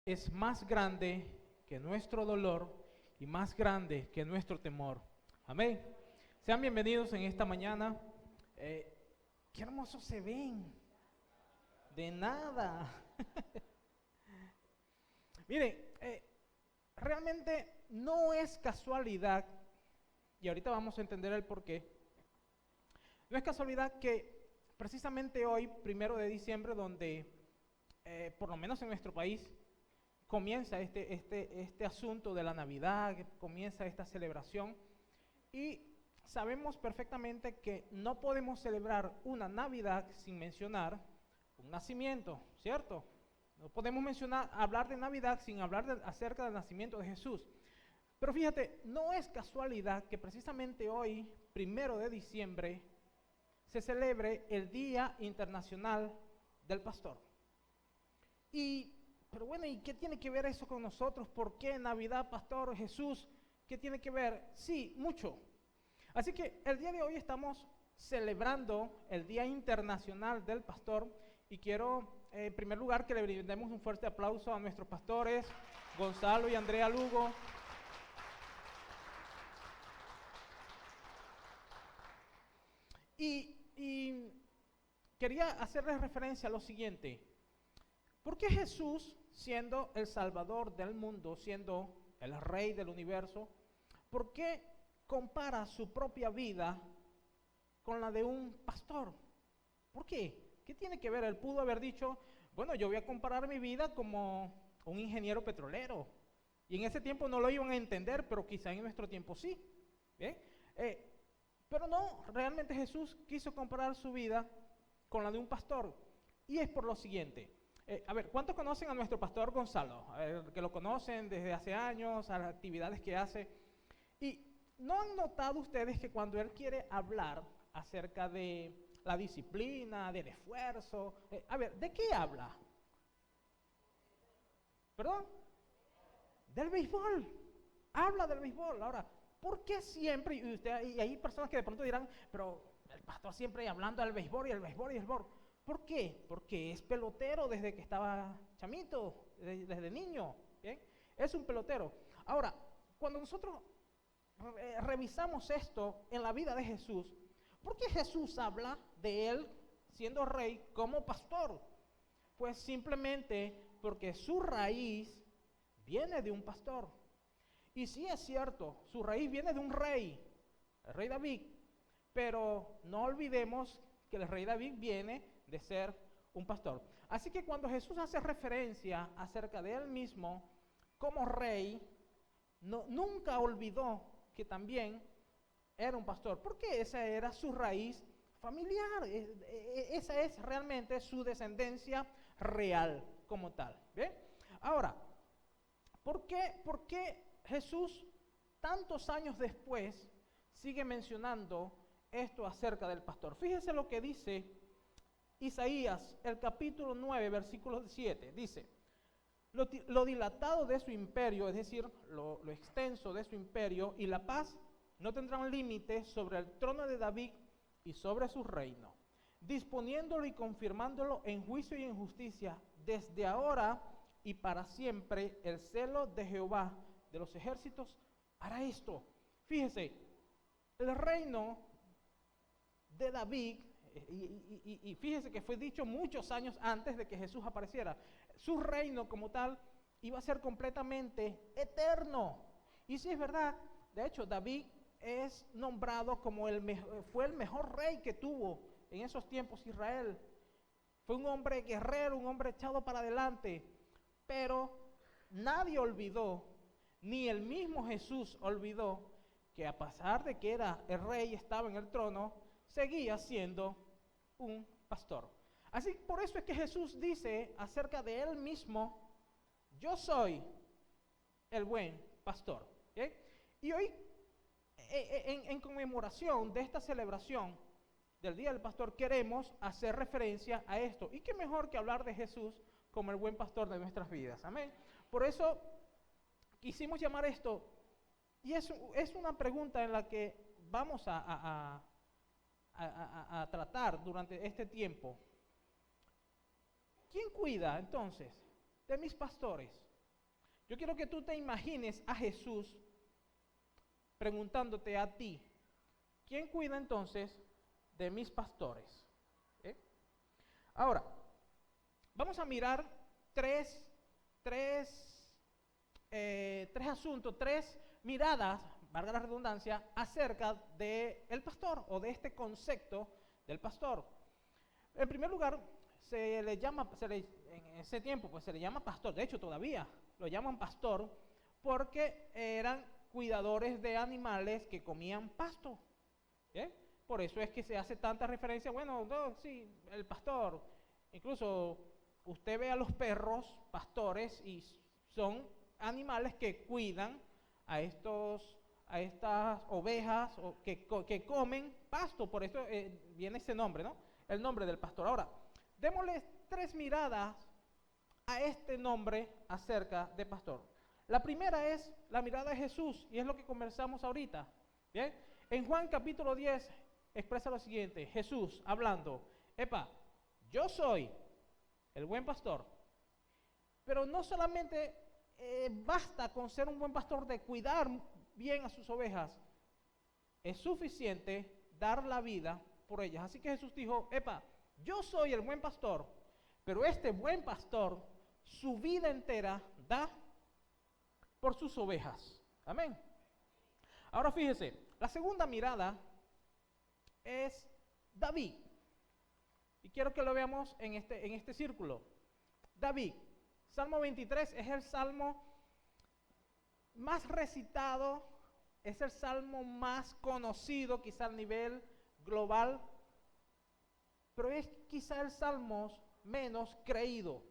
es más grande que nuestro dolor y más grande que nuestro temor. Amén. Sean bienvenidos en esta mañana. Qué hermosos se ven. De nada. Miren, realmente no es casualidad, y ahorita vamos a entender el porqué. No es casualidad que precisamente hoy, 1 de diciembre, donde por lo menos en nuestro país comienza este asunto de la Navidad, comienza esta celebración, y sabemos perfectamente que no podemos celebrar una Navidad sin mencionar un nacimiento, ¿cierto? No podemos hablar de Navidad sin hablar acerca del nacimiento de Jesús. Pero fíjate, no es casualidad que precisamente hoy, 1 de diciembre, se celebre el Día Internacional del Pastor. Pero bueno, ¿y qué tiene que ver eso con nosotros? ¿Por qué Navidad, Pastor, Jesús? ¿Qué tiene que ver? Sí, mucho. Así que el día de hoy estamos celebrando el Día Internacional del Pastor y quiero, en primer lugar, que le brindemos un fuerte aplauso a nuestros pastores, Gonzalo y Andrea Lugo. Y quería hacerles referencia a lo siguiente. ¿Por qué Jesús, siendo el Salvador del mundo, siendo el Rey del universo, por qué compara su propia vida con la de un pastor? ¿Por qué? ¿Qué tiene que ver? Él pudo haber dicho, bueno, yo voy a comparar mi vida como un ingeniero petrolero. Y en ese tiempo no lo iban a entender, pero quizá en nuestro tiempo sí. ¿Bien? Pero no, realmente Jesús quiso comparar su vida con la de un pastor. Y es por lo siguiente. A ver, ¿cuántos conocen a nuestro pastor Gonzalo? A ver, que lo conocen desde hace años, a las actividades que hace. Y ¿no han notado ustedes que cuando él quiere hablar acerca de la disciplina, del esfuerzo, a ver, ¿de qué habla? ¿Perdón? Del béisbol. Habla del béisbol. Ahora, ¿por qué siempre? Y hay personas que de pronto dirán, pero el pastor siempre hablando del béisbol y el béisbol y el béisbol. ¿Por qué? Porque es pelotero desde que estaba chamito, desde niño. ¿Bien? Es un pelotero. Ahora, cuando nosotros revisamos esto en la vida de Jesús, ¿por qué Jesús habla de él siendo rey como pastor? Pues simplemente porque su raíz viene de un pastor. Y sí es cierto, su raíz viene de un rey, el rey David, pero no olvidemos que el rey David viene de ser un pastor. Así que cuando Jesús hace referencia acerca de él mismo como rey, nunca olvidó que también era un pastor, porque esa era su raíz familiar, esa es realmente su descendencia real como tal. ¿Bien? Ahora, ¿por qué Jesús tantos años después sigue mencionando esto acerca del pastor? Fíjense lo que dice Isaías, el capítulo 9, versículo 7, dice, lo dilatado de su imperio, es decir, lo extenso de su imperio y la paz no tendrán límite sobre el trono de David y sobre su reino, disponiéndolo y confirmándolo en juicio y en justicia, desde ahora y para siempre. El celo de Jehová de los ejércitos hará esto. Fíjese, el reino de David, y fíjese que fue dicho muchos años antes de que Jesús apareciera, su reino como tal iba a ser completamente eterno. Y sí es verdad, de hecho David es nombrado como fue el mejor rey que tuvo en esos tiempos Israel. Fue un hombre guerrero, un hombre echado para adelante, pero nadie olvidó, ni el mismo Jesús olvidó, que a pesar de que era el rey, estaba en el trono, seguía siendo un pastor. Así, por eso es que Jesús dice acerca de él mismo, yo soy el buen pastor. ¿Okay? Y hoy, en conmemoración de esta celebración del Día del Pastor, queremos hacer referencia a esto. Y qué mejor que hablar de Jesús como el buen pastor de nuestras vidas. Amén. Por eso quisimos llamar esto, y es una pregunta en la que vamos a tratar durante este tiempo. ¿Quién cuida entonces de mis pastores? Yo quiero que tú te imagines a Jesús preguntándote a ti, ¿quién cuida entonces de mis pastores? ¿Eh? Ahora, vamos a mirar tres asuntos, tres miradas, valga la redundancia, acerca del pastor o de este concepto del pastor. En primer lugar, en ese tiempo pues se le llama pastor, de hecho todavía lo llaman pastor porque eran cuidadores de animales que comían pasto. ¿Bien? Por eso es que se hace tanta referencia, bueno, no, sí, el pastor. Incluso usted ve a los perros pastores y son animales que cuidan a estas ovejas que comen pasto. Por eso viene ese nombre, ¿no? El nombre del pastor. Ahora, démosle tres miradas a este nombre acerca de pastor. La primera es la mirada de Jesús y es lo que conversamos ahorita. ¿Bien? En Juan capítulo 10 expresa lo siguiente, Jesús hablando, yo soy el buen pastor, pero no solamente basta con ser un buen pastor de cuidar bien a sus ovejas, es suficiente dar la vida por ellas. Así que Jesús dijo, yo soy el buen pastor, pero este buen pastor su vida entera da por sus ovejas. Amén. Ahora fíjese, la segunda mirada es David. Y quiero que lo veamos en este círculo. David, Salmo 23 es el salmo más recitado, es el salmo más conocido quizá a nivel global, pero es quizá el salmo menos creído.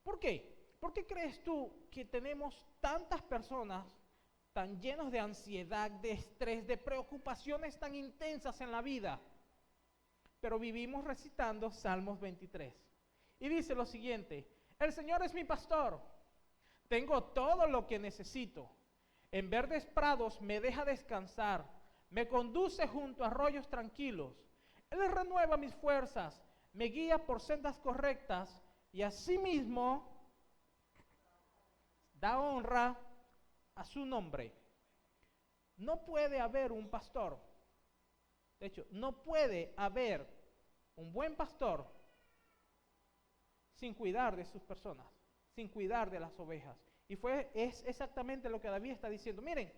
¿Por qué? ¿Por qué crees tú que tenemos tantas personas tan llenos de ansiedad, de estrés, de preocupaciones tan intensas en la vida, pero vivimos recitando Salmos 23? Y dice lo siguiente, el Señor es mi pastor, tengo todo lo que necesito, en verdes prados me deja descansar, me conduce junto a arroyos tranquilos, Él renueva mis fuerzas, me guía por sendas correctas y asimismo da honra a su nombre. No puede haber un pastor, de hecho, no puede haber un buen pastor sin cuidar de sus personas, sin cuidar de las ovejas. Y es exactamente lo que David está diciendo. Miren,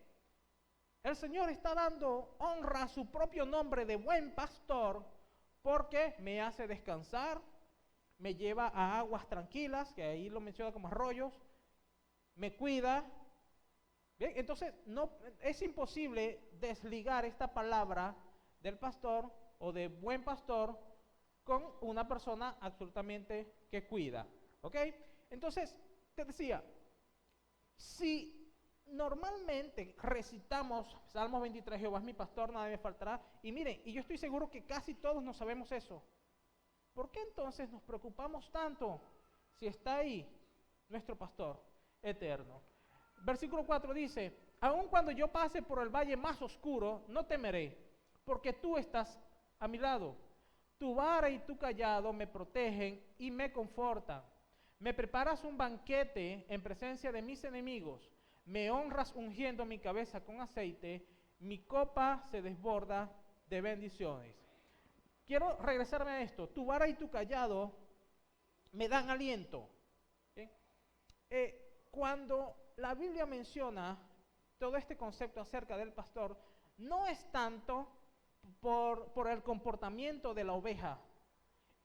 el Señor está dando honra a su propio nombre de buen pastor porque me hace descansar, me lleva a aguas tranquilas, que ahí lo menciona como arroyos, me cuida. Bien, entonces no es imposible desligar esta palabra del pastor o de buen pastor con una persona absolutamente que cuida. ¿Ok? Entonces, te decía, si normalmente recitamos Salmos 23, Jehová es mi pastor, nada me faltará, y miren, y yo estoy seguro que casi todos no sabemos eso, ¿por qué entonces nos preocupamos tanto si está ahí nuestro pastor eterno? Versículo 4 dice, aun cuando yo pase por el valle más oscuro, no temeré, porque tú estás a mi lado. Tu vara y tu callado me protegen y me confortan. Me preparas un banquete en presencia de mis enemigos. Me honras ungiendo mi cabeza con aceite. Mi copa se desborda de bendiciones. Quiero regresarme a esto. Tu vara y tu callado me dan aliento. ¿Sí? Cuando la Biblia menciona todo este concepto acerca del pastor, no es tanto por el comportamiento de la oveja,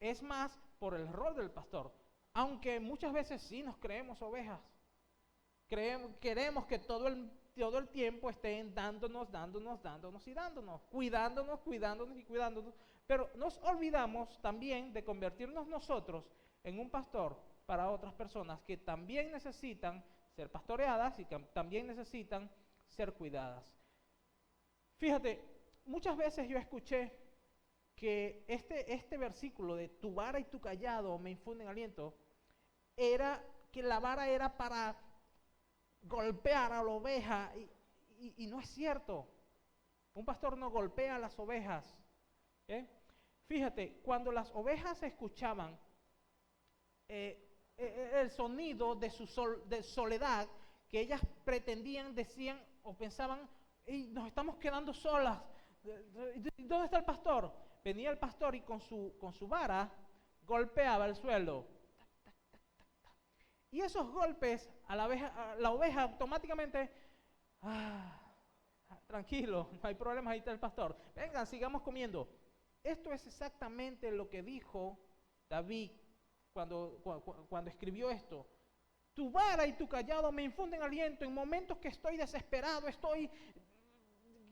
es más por el rol del pastor. Aunque muchas veces sí nos creemos ovejas, queremos que todo el tiempo estén dándonos y dándonos, cuidándonos y cuidándonos, pero nos olvidamos también de convertirnos nosotros en un pastor para otras personas que también necesitan ser pastoreadas y que también necesitan ser cuidadas. Fíjate, muchas veces yo escuché que este versículo de tu vara y tu callado me infunden aliento, era que la vara era para golpear a la oveja y no es cierto. Un pastor no golpea a las ovejas. Fíjate, cuando las ovejas escuchaban el sonido de su de soledad, que ellas pretendían, decían o pensaban, y nos estamos quedando solas. ¿Dónde está el pastor? Venía el pastor y con su vara golpeaba el suelo. Y esos golpes a la oveja automáticamente, tranquilo, no hay problema, ahí está el pastor. Vengan, sigamos comiendo. Esto es exactamente lo que dijo David cuando escribió esto. Tu vara y tu callado me infunden aliento en momentos que estoy desesperado, estoy,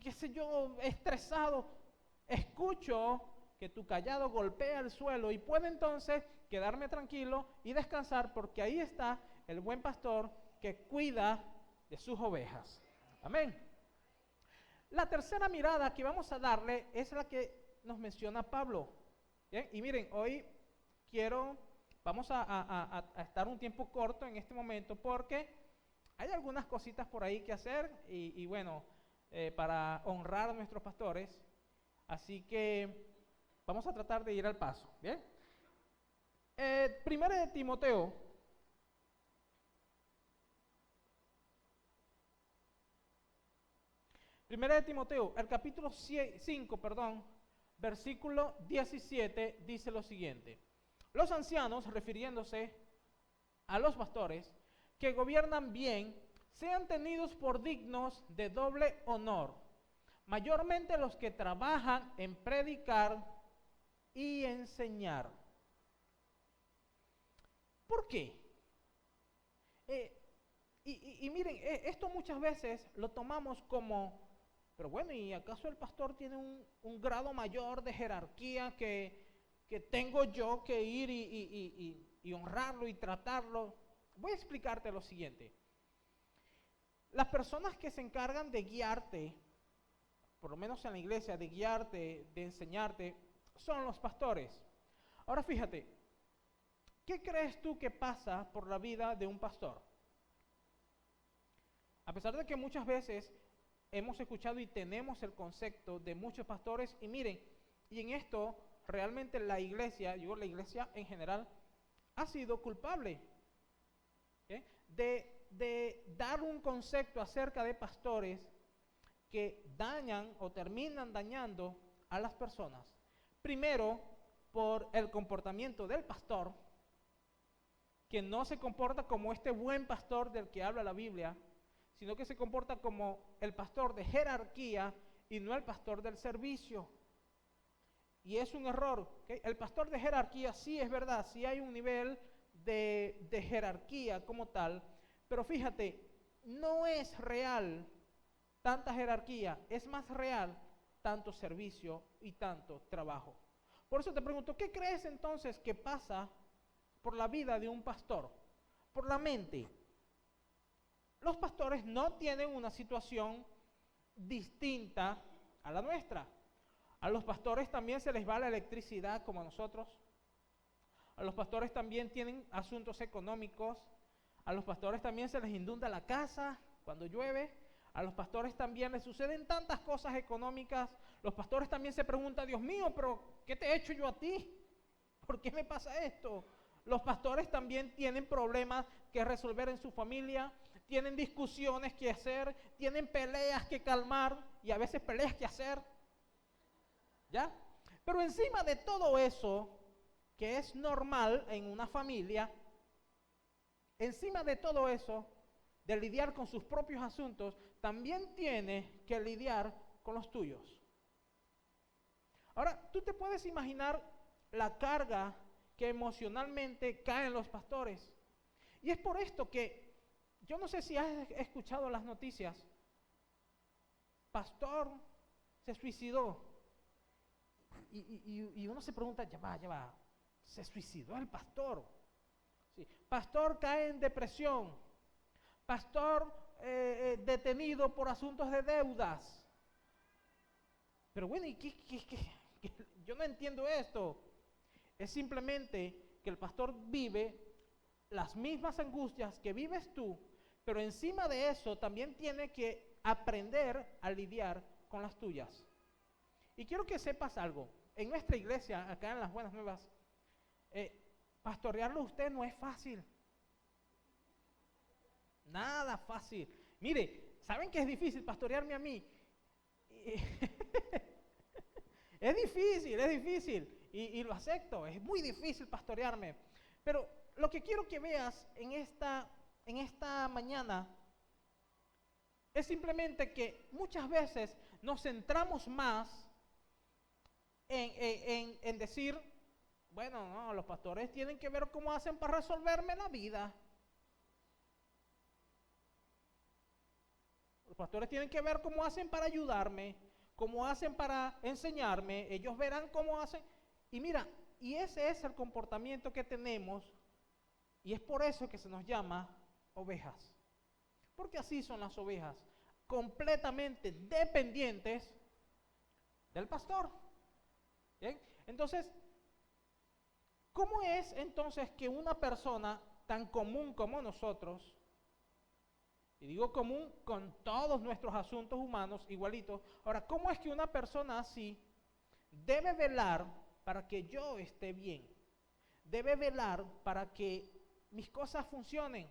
qué sé yo, estresado. Escucho que tu callado golpea el suelo y puedo entonces quedarme tranquilo y descansar, porque ahí está el buen pastor que cuida de sus ovejas. Amén. La tercera mirada que vamos a darle es la que nos menciona Pablo. ¿Bien? Y miren, hoy vamos a estar un tiempo corto en este momento porque hay algunas cositas por ahí que hacer y bueno, para honrar a nuestros pastores. Así que vamos a tratar de ir al paso. ¿Bien? Primera de Timoteo. Primera de Timoteo, el capítulo 5, versículo 17, dice lo siguiente. Los ancianos, refiriéndose a los pastores, que gobiernan bien, sean tenidos por dignos de doble honor, mayormente los que trabajan en predicar y enseñar. ¿Por qué? Y miren, esto muchas veces lo tomamos como, pero bueno, ¿y acaso el pastor tiene un grado mayor de jerarquía que tengo yo que ir y honrarlo y tratarlo? Voy a explicarte lo siguiente. Las personas que se encargan de guiarte, por lo menos en la iglesia, de guiarte, de enseñarte, son los pastores. Ahora fíjate, ¿qué crees tú que pasa por la vida de un pastor? A pesar de que muchas veces hemos escuchado y tenemos el concepto de muchos pastores, y miren, y en esto realmente la iglesia, digo la iglesia en general, ha sido culpable de dar un concepto acerca de pastores que dañan o terminan dañando a las personas. Primero, por el comportamiento del pastor, que no se comporta como este buen pastor del que habla la Biblia, sino que se comporta como el pastor de jerarquía y no el pastor del servicio. Y es un error. ¿Okay? El pastor de jerarquía sí es verdad, sí hay un nivel de jerarquía como tal, pero fíjate, no es real tanta jerarquía, es más real tanto servicio y tanto trabajo. Por eso te pregunto, ¿qué crees entonces que pasa por la vida de un pastor? Por la mente. Los pastores no tienen una situación distinta a la nuestra. A los pastores también se les va la electricidad como a nosotros. A los pastores también tienen asuntos económicos. A los pastores también se les inunda la casa cuando llueve. A los pastores también les suceden tantas cosas económicas. Los pastores también se preguntan, Dios mío, pero ¿qué te he hecho yo a ti? ¿Por qué me pasa esto? Los pastores también tienen problemas que resolver en su familia, tienen discusiones que hacer, tienen peleas que calmar y a veces peleas que hacer. ¿Ya? Pero encima de todo eso, que es normal en una familia, encima de todo eso, de lidiar con sus propios asuntos, también tiene que lidiar con los tuyos. Ahora, tú te puedes imaginar la carga que emocionalmente caen los pastores. Y es por esto que, yo no sé si has escuchado las noticias, pastor se suicidó. Y uno se pregunta, ya va, se suicidó el pastor. Sí. Pastor cae en depresión. Pastor detenido por asuntos de deudas. Pero bueno, ¿y qué? Yo no entiendo esto. Es simplemente que el pastor vive las mismas angustias que vives tú, pero encima de eso también tiene que aprender a lidiar con las tuyas. Y quiero que sepas algo. En nuestra iglesia, acá en Las Buenas Nuevas, Pastorearlo a usted no es fácil. Nada fácil. Mire, ¿saben que es difícil pastorearme a mí? Es difícil. Y lo acepto. Es muy difícil pastorearme. Pero lo que quiero que veas en esta mañana es simplemente que muchas veces nos centramos más en decir, bueno, no, los pastores tienen que ver cómo hacen para resolverme la vida. Los pastores tienen que ver cómo hacen para ayudarme, cómo hacen para enseñarme, ellos verán cómo hacen. Y mira, y ese es el comportamiento que tenemos, y es por eso que se nos llama ovejas. Porque así son las ovejas, completamente dependientes del pastor. ¿Bien? Entonces, ¿cómo es entonces que una persona tan común como nosotros, y digo común con todos nuestros asuntos humanos igualitos, ahora, ¿cómo es que una persona así debe velar para que yo esté bien? Debe velar para que mis cosas funcionen.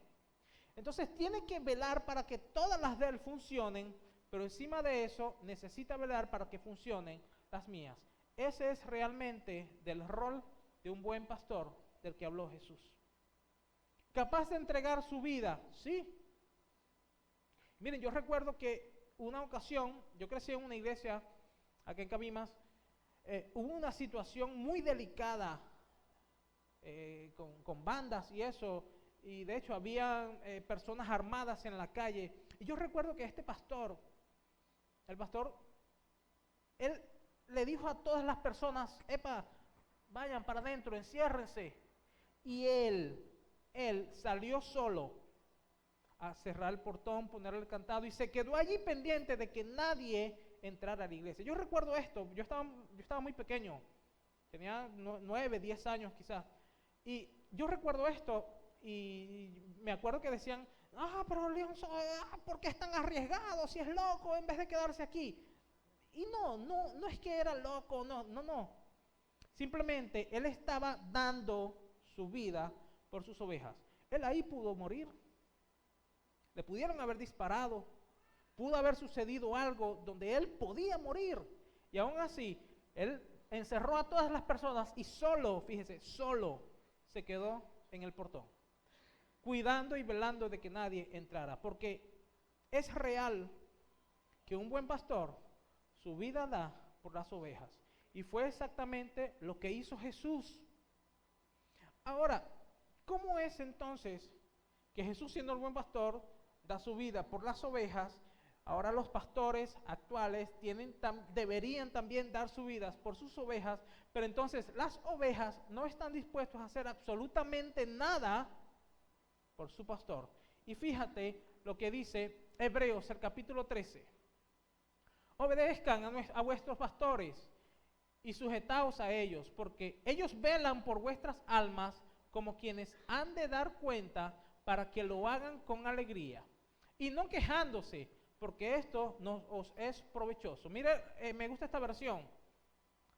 Entonces tiene que velar para que todas las de él funcionen, pero encima de eso necesita velar para que funcionen las mías. Ese es realmente del rol de un buen pastor del que habló Jesús. ¿Capaz de entregar su vida? Sí. Miren, yo recuerdo que una ocasión, yo crecí en una iglesia aquí en Cabimas, hubo una situación muy delicada con bandas y eso, y de hecho había personas armadas en la calle. Y yo recuerdo que este pastor, el pastor, él le dijo a todas las personas, epa, vayan para adentro, enciérrense. Y él salió solo a cerrar el portón, poner el candado y se quedó allí pendiente de que nadie entrara a la iglesia. Yo recuerdo esto, yo estaba muy pequeño, tenía 9, 10 años quizás, y yo recuerdo esto y me acuerdo que decían, pero León, ¿por qué es tan arriesgado si es loco en vez de quedarse aquí? Y no es que era loco, no. Simplemente él estaba dando su vida por sus ovejas. Él ahí pudo morir. Le pudieron haber disparado. Pudo haber sucedido algo donde él podía morir. Y aún así, él encerró a todas las personas y solo, fíjese, solo se quedó en el portón, cuidando y velando de que nadie entrara. Porque es real que un buen pastor su vida da por las ovejas. Y fue exactamente lo que hizo Jesús. Ahora, ¿cómo es entonces que Jesús, siendo el buen pastor, da su vida por las ovejas? Ahora los pastores actuales deberían también dar su vida por sus ovejas, pero entonces las ovejas no están dispuestos a hacer absolutamente nada por su pastor. Y fíjate lo que dice Hebreos, el capítulo 13. Obedezcan a vuestros pastores y sujetaos a ellos, porque ellos velan por vuestras almas como quienes han de dar cuenta, para que lo hagan con alegría y no quejándose, porque esto no os es provechoso. Mire, me gusta esta versión.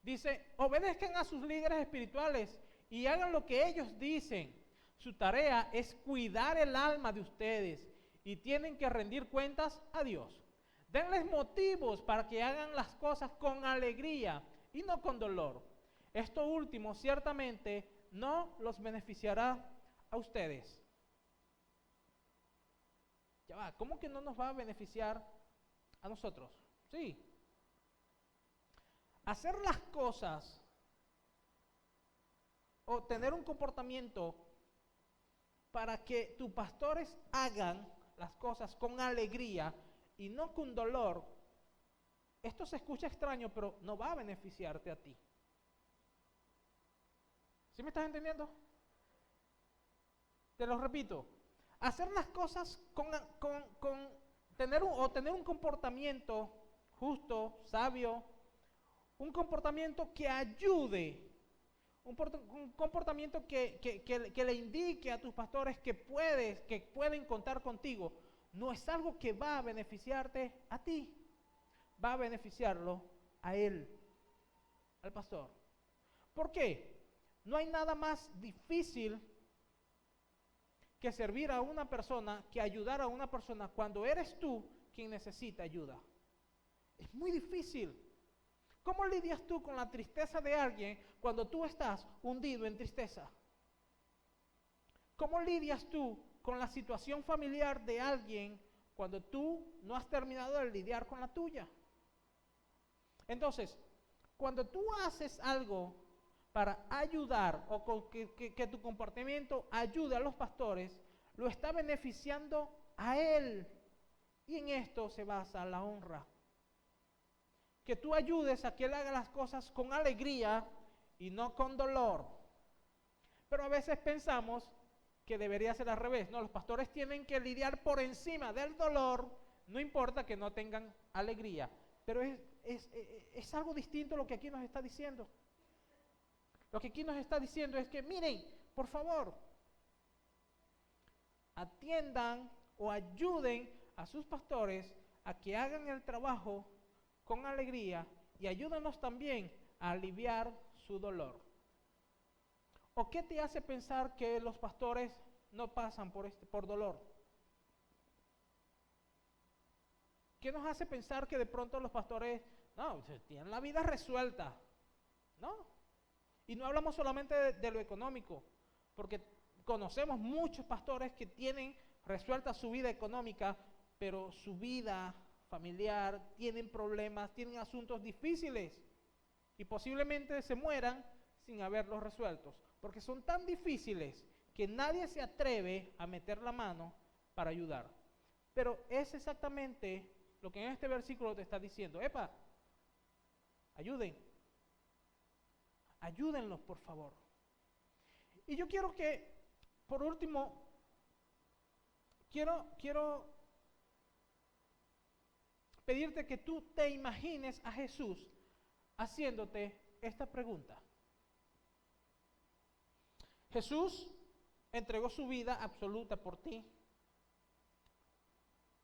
Dice, obedezcan a sus líderes espirituales y hagan lo que ellos dicen. Su tarea es cuidar el alma de ustedes y tienen que rendir cuentas a Dios. Denles motivos para que hagan las cosas con alegría y no con dolor. Esto último ciertamente no los beneficiará a ustedes. Ya va, ¿cómo que no nos va a beneficiar a nosotros? Sí. Hacer las cosas o tener un comportamiento para que tus pastores hagan las cosas con alegría y no con dolor, esto se escucha extraño, pero no va a beneficiarte a ti. ¿Sí me estás entendiendo? Te lo repito. Hacer las cosas tener un comportamiento justo, sabio, un comportamiento que ayude, un comportamiento que le indique a tus pastores que pueden contar contigo, no es algo que va a beneficiarte a ti, va a beneficiarlo a él, al pastor. ¿Por qué? No hay nada más difícil que servir a una persona, que ayudar a una persona cuando eres tú quien necesita ayuda. Es muy difícil. ¿Cómo lidias tú con la tristeza de alguien cuando tú estás hundido en tristeza? ¿Cómo lidias tú con la situación familiar de alguien cuando tú no has terminado de lidiar con la tuya? Entonces, cuando tú haces algo para ayudar o que tu comportamiento ayude a los pastores, lo está beneficiando a él. Y en esto se basa la honra. Que tú ayudes a que él haga las cosas con alegría y no con dolor. Pero a veces pensamos que debería ser al revés. No, los pastores tienen que lidiar por encima del dolor, no importa que no tengan alegría. Pero es algo distinto lo que aquí nos está diciendo. Lo que aquí nos está diciendo es que, miren, por favor, atiendan o ayuden a sus pastores a que hagan el trabajo con alegría y ayúdanos también a aliviar su dolor. ¿O qué te hace pensar que los pastores no pasan por dolor? ¿Qué nos hace pensar que de pronto los pastores tienen la vida resuelta? No. Y no hablamos solamente de lo económico, porque conocemos muchos pastores que tienen resuelta su vida económica, pero su vida familiar, tienen problemas, tienen asuntos difíciles y posiblemente se mueran sin haberlos resueltos, porque son tan difíciles que nadie se atreve a meter la mano para ayudar. Pero es exactamente lo que en este versículo te está diciendo. Ayúdenlos, por favor. Y yo quiero que, por último, quiero pedirte que tú te imagines a Jesús haciéndote esta pregunta. Jesús entregó su vida absoluta por ti.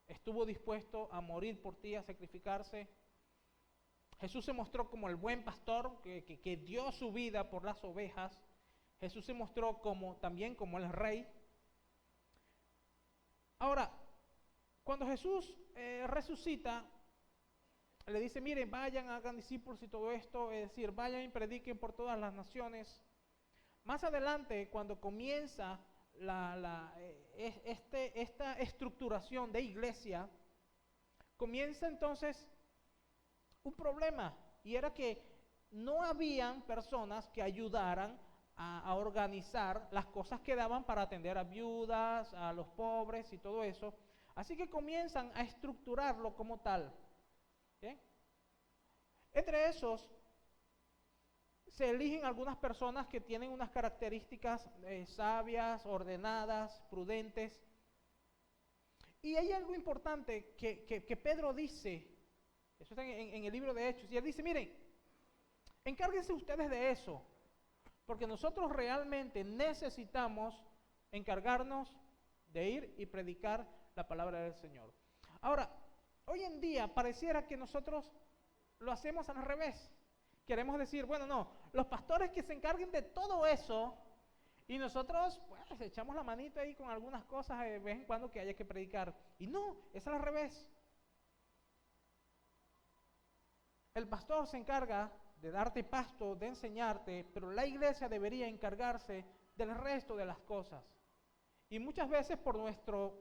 Estuvo dispuesto a morir por ti, a sacrificarse. Jesús se mostró como el buen pastor que dio su vida por las ovejas. Jesús se mostró también como el rey. Ahora, cuando Jesús resucita, le dice, miren, vayan, hagan discípulos y todo esto, es decir, vayan y prediquen por todas las naciones. Más adelante, cuando comienza esta estructuración de iglesia, comienza entonces un problema, y era que no habían personas que ayudaran a organizar las cosas que daban para atender a viudas, a los pobres y todo eso. Así que comienzan a estructurarlo como tal. ¿Bien? Entre esos se eligen algunas personas que tienen unas características sabias, ordenadas, prudentes. Y hay algo importante que Pedro dice, eso está en el libro de Hechos, y él dice, miren, encárguense ustedes de eso, porque nosotros realmente necesitamos encargarnos de ir y predicar la palabra del Señor. Ahora, hoy en día pareciera que nosotros lo hacemos al revés. Queremos decir, bueno, no, los pastores que se encarguen de todo eso y nosotros pues echamos la manita ahí con algunas cosas de vez en cuando que haya que predicar. Y no, es al revés. El pastor se encarga de darte pasto, de enseñarte, pero la iglesia debería encargarse del resto de las cosas. Y muchas veces por nuestro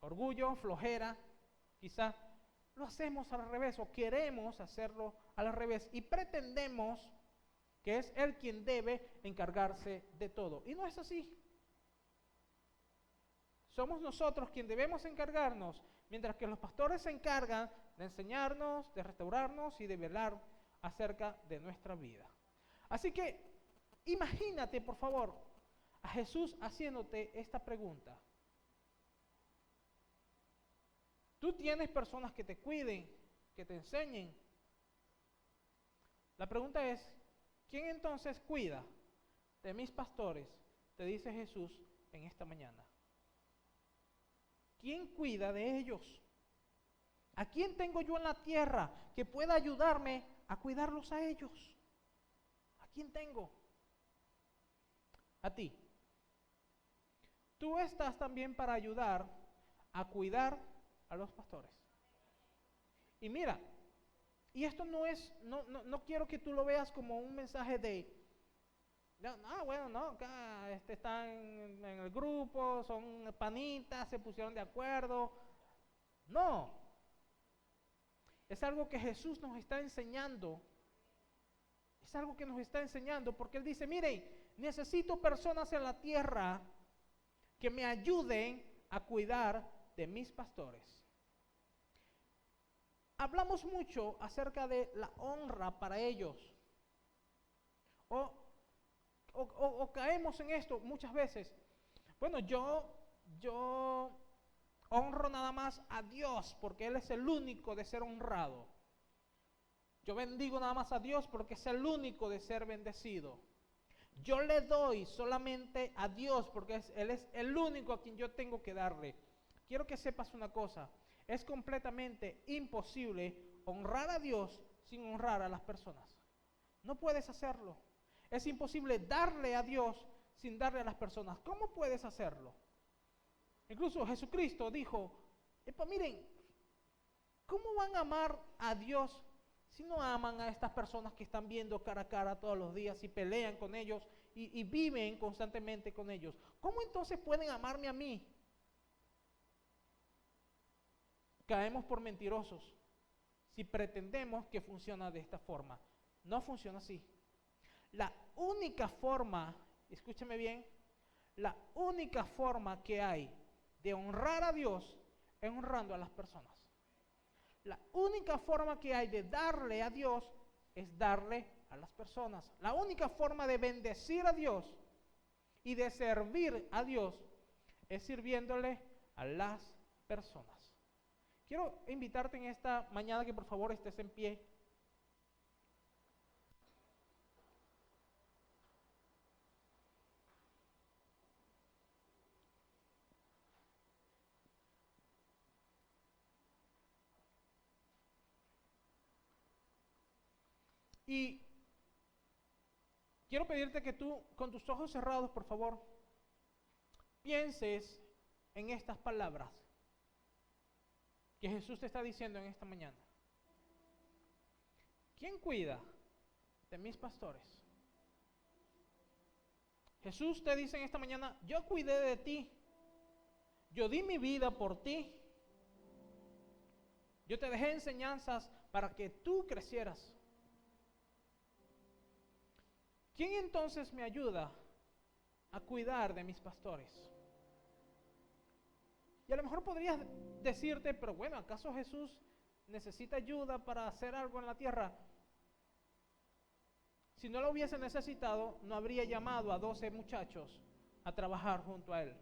orgullo, flojera, quizá lo hacemos al revés o queremos hacerlo al revés y pretendemos que es él quien debe encargarse de todo. Y no es así. Somos nosotros quienes debemos encargarnos, mientras que los pastores se encargan de enseñarnos, de restaurarnos y de velar acerca de nuestra vida. Así que imagínate, por favor, a Jesús haciéndote esta pregunta. Tú tienes personas que te cuiden, que te enseñen. La pregunta es, ¿quién entonces cuida de mis pastores? Te dice Jesús en esta mañana. ¿Quién cuida de ellos? ¿A quién tengo yo en la tierra que pueda ayudarme a cuidarlos a ellos? ¿A quién tengo? a ti. Tú estás también para ayudar a cuidar a los pastores. Y mira, y esto no quiero que tú lo veas como un mensaje de, bueno, no, acá están en el grupo, son panitas, se pusieron de acuerdo. No, es algo que Jesús nos está enseñando. Es algo que nos está enseñando porque Él dice, miren, necesito personas en la tierra que me ayuden a cuidar de mis pastores. Hablamos mucho acerca de la honra para ellos. O caemos en esto muchas veces. Bueno, yo honro nada más a Dios porque Él es el único de ser honrado. Yo bendigo nada más a Dios porque es el único de ser bendecido. Yo le doy solamente a Dios porque Él es el único a quien yo tengo que darle. Quiero que sepas una cosa, es completamente imposible honrar a Dios sin honrar a las personas. No puedes hacerlo. Es imposible darle a Dios sin darle a las personas. ¿Cómo puedes hacerlo? Incluso Jesucristo dijo, miren, ¿cómo van a amar a Dios si no aman a estas personas que están viendo cara a cara todos los días y pelean con ellos y viven constantemente con ellos? ¿Cómo entonces pueden amarme a mí? Caemos por mentirosos si pretendemos que funciona de esta forma. No funciona así. La única forma, escúchame bien, la única forma que hay de honrar a Dios es honrando a las personas. La única forma que hay de darle a Dios es darle a las personas. La única forma de bendecir a Dios y de servir a Dios es sirviéndole a las personas. Quiero invitarte en esta mañana que por favor estés en pie. Y quiero pedirte que tú, con tus ojos cerrados, por favor, pienses en estas palabras que Jesús te está diciendo en esta mañana. ¿Quién cuida de mis pastores? Jesús te dice en esta mañana, yo cuidé de ti, yo di mi vida por ti, yo te dejé enseñanzas para que tú crecieras. ¿Quién entonces me ayuda a cuidar de mis pastores? Y a lo mejor podrías decirte, pero bueno, ¿acaso Jesús necesita ayuda para hacer algo en la tierra? Si no lo hubiese necesitado, no habría llamado a 12 muchachos a trabajar junto a Él.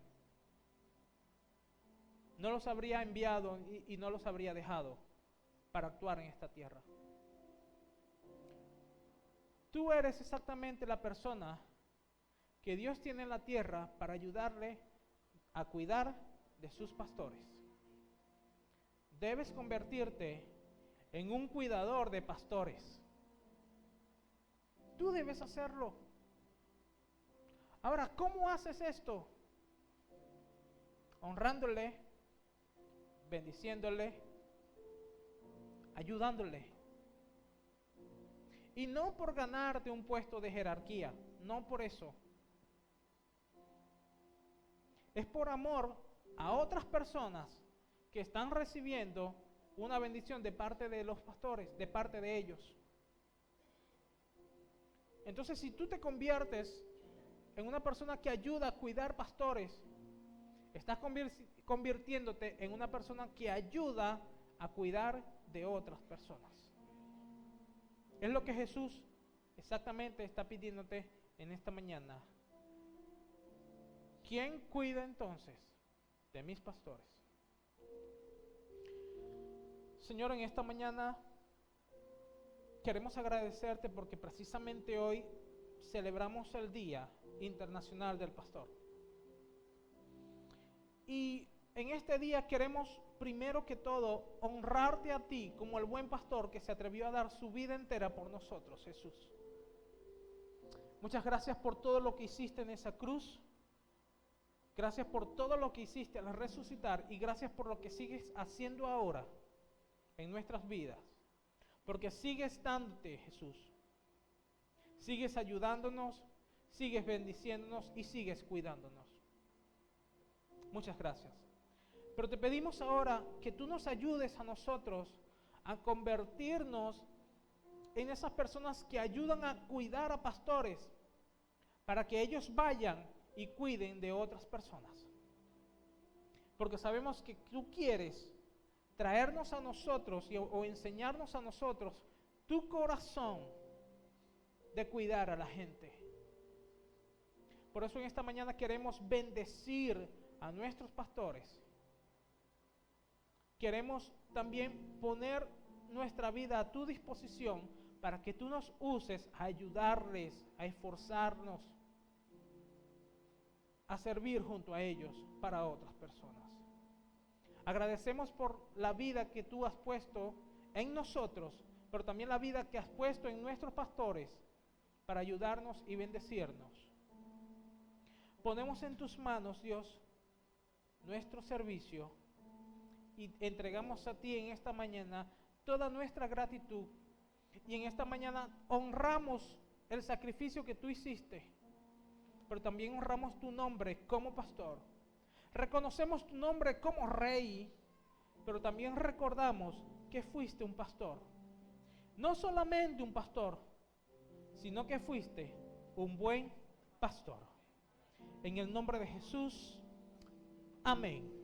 No los habría enviado y no los habría dejado para actuar en esta tierra. Tú eres exactamente la persona que Dios tiene en la tierra para ayudarle a cuidar de sus pastores. Debes convertirte en un cuidador de pastores. Tú debes hacerlo. Ahora, ¿cómo haces esto? Honrándole, bendiciéndole, ayudándole. Y no por ganarte un puesto de jerarquía, no por eso. Es por amor a otras personas que están recibiendo una bendición de parte de los pastores, de parte de ellos. Entonces, si tú te conviertes en una persona que ayuda a cuidar pastores, estás convirtiéndote en una persona que ayuda a cuidar de otras personas. Es lo que Jesús exactamente está pidiéndote en esta mañana. ¿Quién cuida entonces de mis pastores? Señor, en esta mañana queremos agradecerte porque precisamente hoy celebramos el Día Internacional del Pastor. Y en este día queremos primero que todo honrarte a ti como el buen pastor que se atrevió a dar su vida entera por nosotros, Jesús. Muchas gracias por todo lo que hiciste en esa cruz. Gracias por todo lo que hiciste al resucitar y gracias por lo que sigues haciendo ahora en nuestras vidas. Porque sigues dándote, Jesús. Sigues ayudándonos, sigues bendiciéndonos y sigues cuidándonos. Muchas gracias. Pero te pedimos ahora que tú nos ayudes a nosotros a convertirnos en esas personas que ayudan a cuidar a pastores para que ellos vayan y cuiden de otras personas. Porque sabemos que tú quieres traernos a nosotros o enseñarnos a nosotros tu corazón de cuidar a la gente. Por eso en esta mañana queremos bendecir a nuestros pastores. Queremos también poner nuestra vida a tu disposición para que tú nos uses a ayudarles, a esforzarnos, a servir junto a ellos para otras personas. Agradecemos por la vida que tú has puesto en nosotros, pero también la vida que has puesto en nuestros pastores para ayudarnos y bendecirnos. Ponemos en tus manos, Dios, nuestro servicio y entregamos a ti en esta mañana toda nuestra gratitud. Y en esta mañana honramos el sacrificio que tú hiciste, pero también honramos tu nombre como pastor. Reconocemos tu nombre como rey, pero también recordamos que fuiste un pastor. No solamente un pastor, sino que fuiste un buen pastor. En el nombre de Jesús, amén.